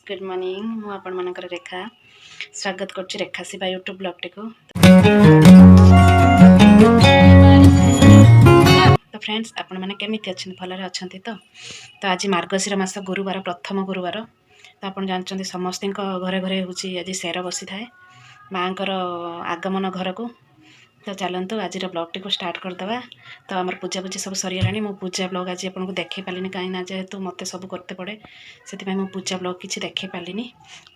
Good morning मु आपण मानकर रेखा स्वागत करछि रेखा शिवा यूट्यूब ब्लॉग टी को। तो फ्रेंड्स आपण माने केमिति अछन भलरे अछंती तो आज मार्गशीर मास गुरुवार प्रथम गुरुवार तो आपण जानचंती समस्त घरे घरे होची आज सेर बसी थाए माँकर आगमन घर को। तो चलतु आज ब्लॉग टी को स्टार्ट करदे। तो आम पूजा पूजी सब सरीगला मो पूजा ब्लॉग आज आपको देखे पारे कहीं जेहेतु मत सब करते पड़े से मो पूजा ब्लॉग किसी देखे पारे।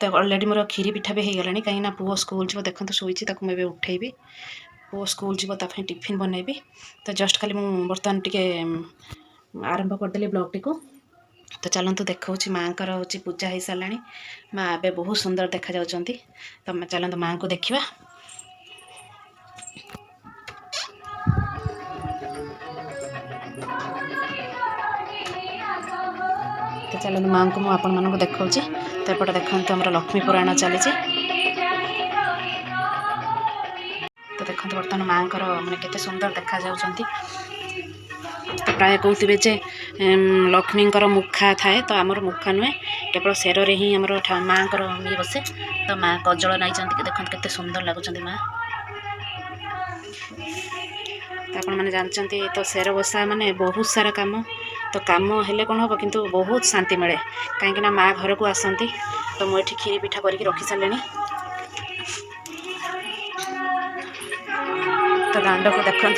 तो अलरेडी मोर खीरी पिठा भी हो गला कहीं पुओ स्कूल जी देखो शोची मुझे उठेबी पुओ स्कूल जी टिफिन बनैबी। तो जस्ट खाली बर्तमान टे आरंभ करदेली ब्लॉग टी को। तो चलतु देखा माँकर हूँ पूजा हो सारा माँ ए बहुत सुंदर देखा जाउछंती। तो चलतु माँ को देखा। तो चलते माँ को मुझे आपण देखा। तो एपटे देखते आम लक्ष्मी पुराण चली। तो देखते बर्तमान माँ मैंने केते सुंदर देखा जाउछंती। तो प्राय कहते जे लक्ष्मी मुखा थाए तो आमर मुखा नुहे केवल शेर रे ही आमर माँ ये बसे। तो माँ कजल नाई देखते केते सुंदर लगुच माँ। तो आपण मैंने जानते तो शेर बसा माने बहुत सारा काम। तो काम हेले कौन हम किंतु बहुत शांति मिले कहीं माँ घर को आसती। तो मुझे खीरी पिठा करके रखी सारे। तो दांड को देखो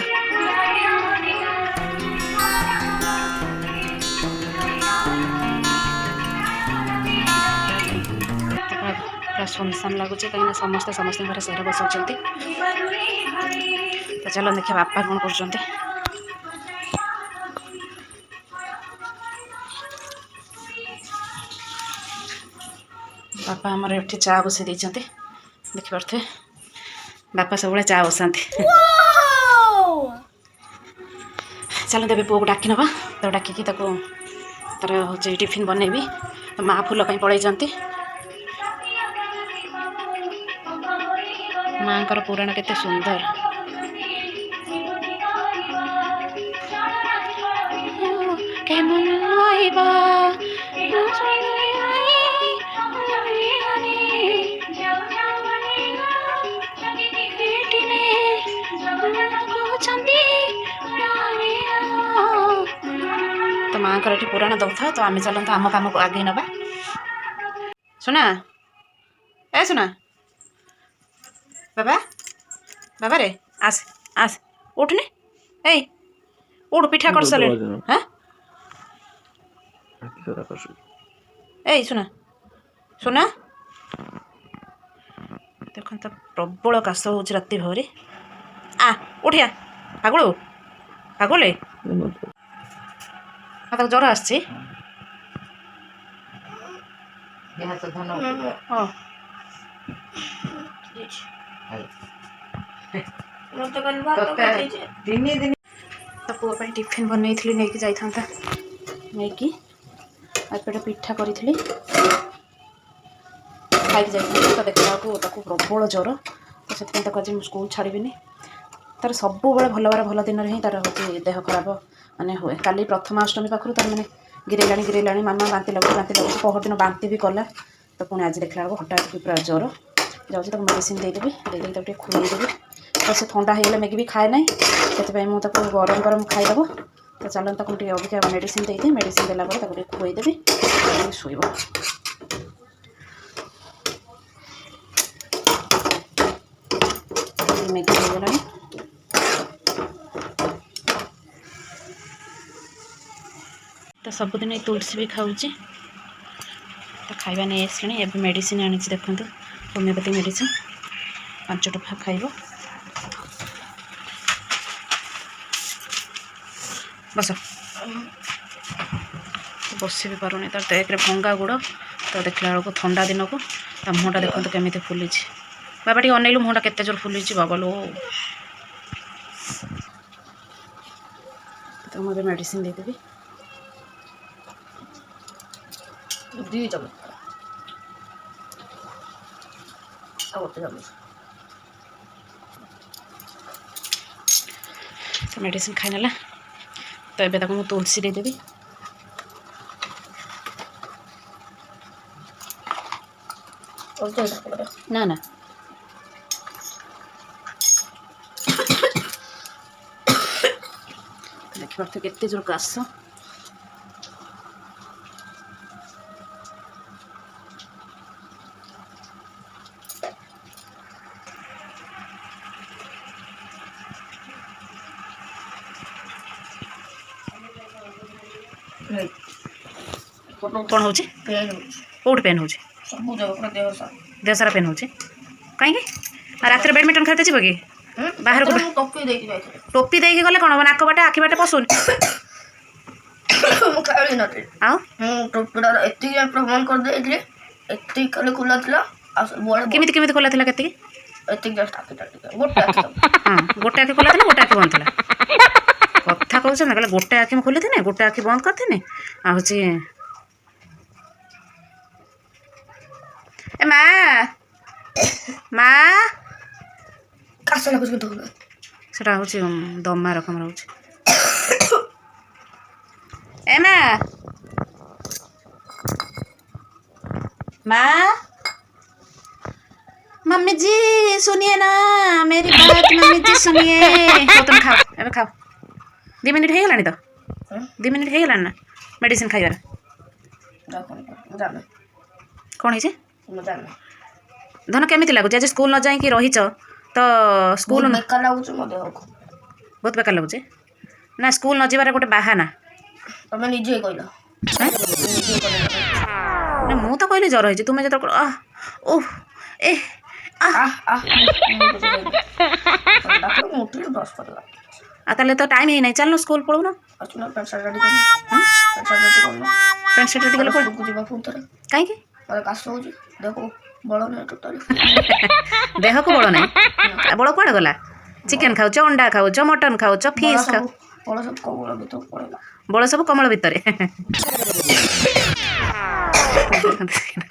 पूरा सुनसान लगुच कहीं समस्ते समस्त घर शेर बसाउंट। तो चलो देखिए बापा कौन कर। बापा आमर ये चा बसई देखते देखिपे बापा सब चा बसाते। चलो तेज पुओ को डाक नवा। तो डाकिकी तार हूँ टिफिन बनैबी। तो माँ फूल कहीं पलैंती माँ पुराण केते सुंदर। तो माँ को पुराण दौथा। तो आम चलता आम काम को आगे नवा। सुना ए सुना बाबा बाबा रे आस आस उठने ए उठ पिठा कर सारे। हाँ ए सुना सुना देख तो प्रबल काश हो राति भरी आ उठिया पागल पागल तक ज्वर आस तो पुओ टिफिन बनई नहीं जाता नहीं एपटे पिठा करी खाई जाता। तो देखा प्रबल ज्वर। तो से आज स्कूल छाड़बी तार सब भल बार भल दिन ही तार हूँ देह खराब माने हुए। काली प्रथमाष्टमी पाखु तार मैंने गिरेला मामा बांति लगुच पहर दिन बांति भी कला। तो पुणी आज देखला हठात पूरा ज्वर जाऊँगी मेडिसिन देदेवी देदेवी खुएदेवी। तो से ठंडा हो मैगी भी खाए ना से मुझे गरम गरम खाईदेव। तो चलते अबिका मेडिसिन देदी मेडिसिन देला खुएदेवी शुब। मैगी हो गला। तो सबुदिन तुलसी भी खाऊँ। तो खाଇବା नहीं आसली ए मेडिसिन आनी देखो होमियोपैथी मेडिसिन 5 टोफा खाइब। बस बस भी पारुनी तार तो एक भंगा गुड़। तो देखला बेलू ठंडा दिन को मुहटा देखो केमी फुली बाबा टी अनैलु मुहटा केते जोर फुली बाबा लो। तो मुझे मेडिसिन देदेवी दी चमच तो मेडिसिन खाई ना। तो ये मुझे तुलसी देदेवी ना ना देखिए तो केते जोर काश कौन हो कौट पेन हो देह सारा पेन हो कहीं रात बैडमिंटन खेलते जी कि बाहर को टोपी देके गले कौन नाक बाटे आखि बाटे पशुन केमिति केमिति खोला थिला केति गोटे आखि खोला थिला गोटे आखि बंद थिला कथा कहूँ ना कहले गोटे आखि में खोली थे गोटे आखि बंद करते आ हूँ ए माँ माँ सेटा हूँ दमा रकम रोच ए माँ माँ मम्मी जी सुनिए ना मेरी बात मम्मी जी सुनिए तो तुम खाओ अब खाओ 2 मिनिट हो गलानी तो 2 मिनिट हो गलानी ना मेडिसिन खाइबार कौन है धन केमिति लगुच आज स्कूल न जाइए रहीच तो स्कूल बहुत बेकार लगुचे ना स्कूल न जीवार गोटे बाहाना तुम निजे कहल मु तो कहली ज्वर हो तुम्हें जो ओह ए ताले तो टाइम ही नहीं चल स्कूल पढ़ू ना पैंट शर्ट रेडी कले कहीं देह को बड़ ना बड़ कौन गला चिकेन खाऊ अंडा खाऊ मटन खाऊ फिश खाऊ बड़ सब कमल भितर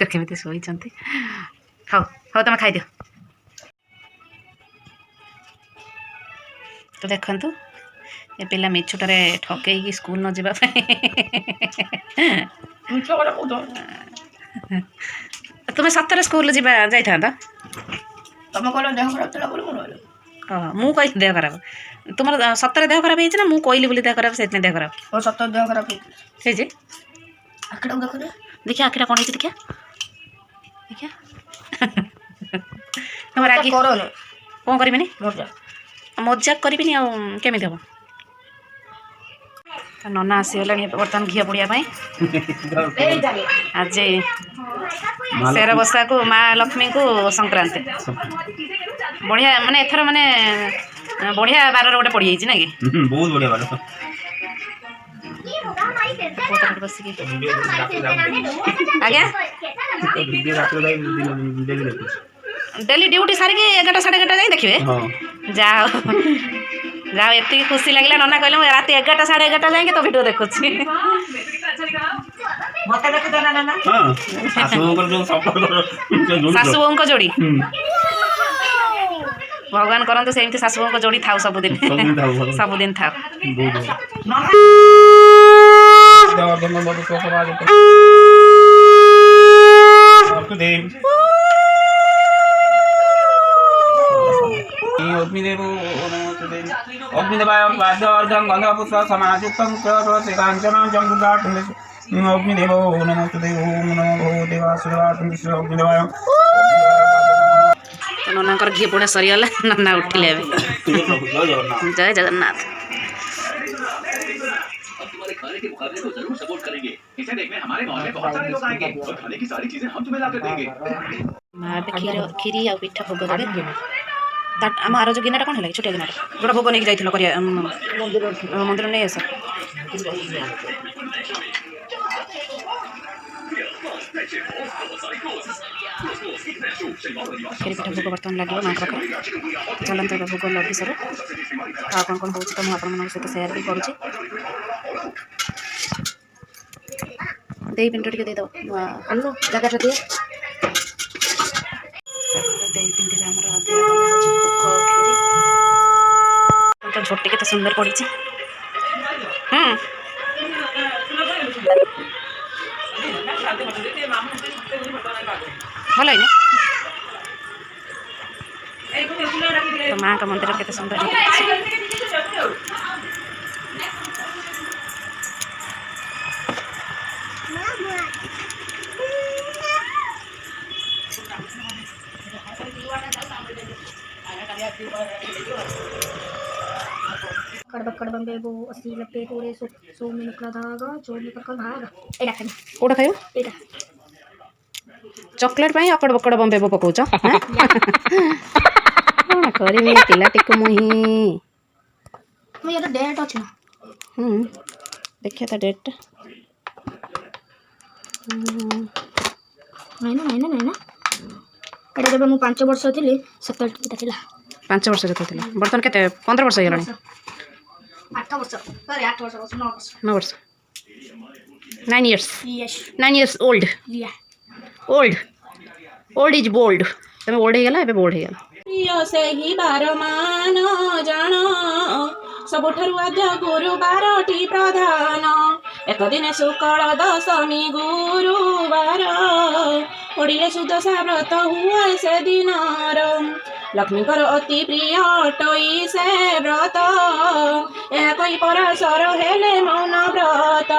केमी शोई खाओ खाओ तुम खाई दियो तो देखंतु ये पिला मिछुटारे ठकई स्कूल न जीवा तुम्हें सतरे स्कूल जीवा जाइथा तुम कहल देह खराब था मु कही देह खराब तुम सतरे देह खराब होना मु कहली बोली देह खराब से देह खराब सतर देह खराब है आखिटा देख देखिए आखिटा कौन है देखिए देखिए तुम रागी कौन करी मजाक करी केमी हम नना आसीगला बर्तमान घी पोड़ापी आज शेर बसा को माँ लक्ष्मी को संक्रांति बढ़िया माने एथर माने बढ़िया बार गोटे पड़ जाइए ना कि बहुत बढ़िया बार आज्ञा डेली ड्यूटी सारिकी 11 साढ़े 11 जाए देखिए जाओ जाओ एति खुशी लगे नना कहले रात 11 साढ़े 11 जाए तो वीडियो देखुची सासु को जोड़ी भगवान करते सेमती सासु को जोड़ी थाउ सबुदिन सबुदिन थाउ अग्निदेवाय अर्घ्यं गन्धपुष्प समायुक्तं च काञ्चनं जम्बुदाटं अग्निदेवो नमोस्तुते ओम नमो देवासुराटं अग्निदेवाय ननाकर घी पुणे सरीगला नना उठिले जय जगन्नाथ खाने के मुकाबले को जरूर सपोर्ट करेंगे। इसे देखने हमारे गांव में बहुत सारे लोग आएंगे और खाने की सारी चीजें हम तुम्हें लाकर देंगे। माँ खीरी आ पिठा भोग देवे आम आर जो गिनाटा कौन है छोटिया गिनाटा जोटा भोग नहीं जाइल मंदिर नहीं आस खीरी पिठा भोग बर्तमान लगे माँ पाखे चलते भोग लगी सर कौन कौन हो तो मुझे सहित सेयार भी करुँच दे पिंड टे देद जगह दिए तो झोटी के सुंदर पड़ी भल है माँ का मंदिर केते सुंदर है। कड़बक बेबो 80 90 पूरे 100 में निकला धागा जो निकल कर भागा एडा खाली कोटा खाइबो एडा चॉकलेट पाई अकड़ बकड़ बम्बे पकाउछ कौन करमी पिलाटिक मुही मैं ये तो डेट अछि ना देखिए तो डेट नहीं ना एडा जब मु 5 वर्ष थिली 70 टा थिला 5 वर्ष जते थिला बर्तन केते 15 वर्ष हेलानी 8 वर्ष अरे 8 वर्ष 9 वर्ष 9 वर्ष 9 years यस 9 years old लिया old is bold तमे ओल्ड हे गेला एबे बोल्ड हे गेला प्रिय से ही बार मान जान सबुठारु आज गुरुबारटी प्रधान एक दिन शुक्ल दशमी गुरुबार ओडिले सुदशा व्रत हुए से दिनर लक्ष्मीकर अति प्रिय अटई से व्रत यह कई पराशर हेले मौन व्रत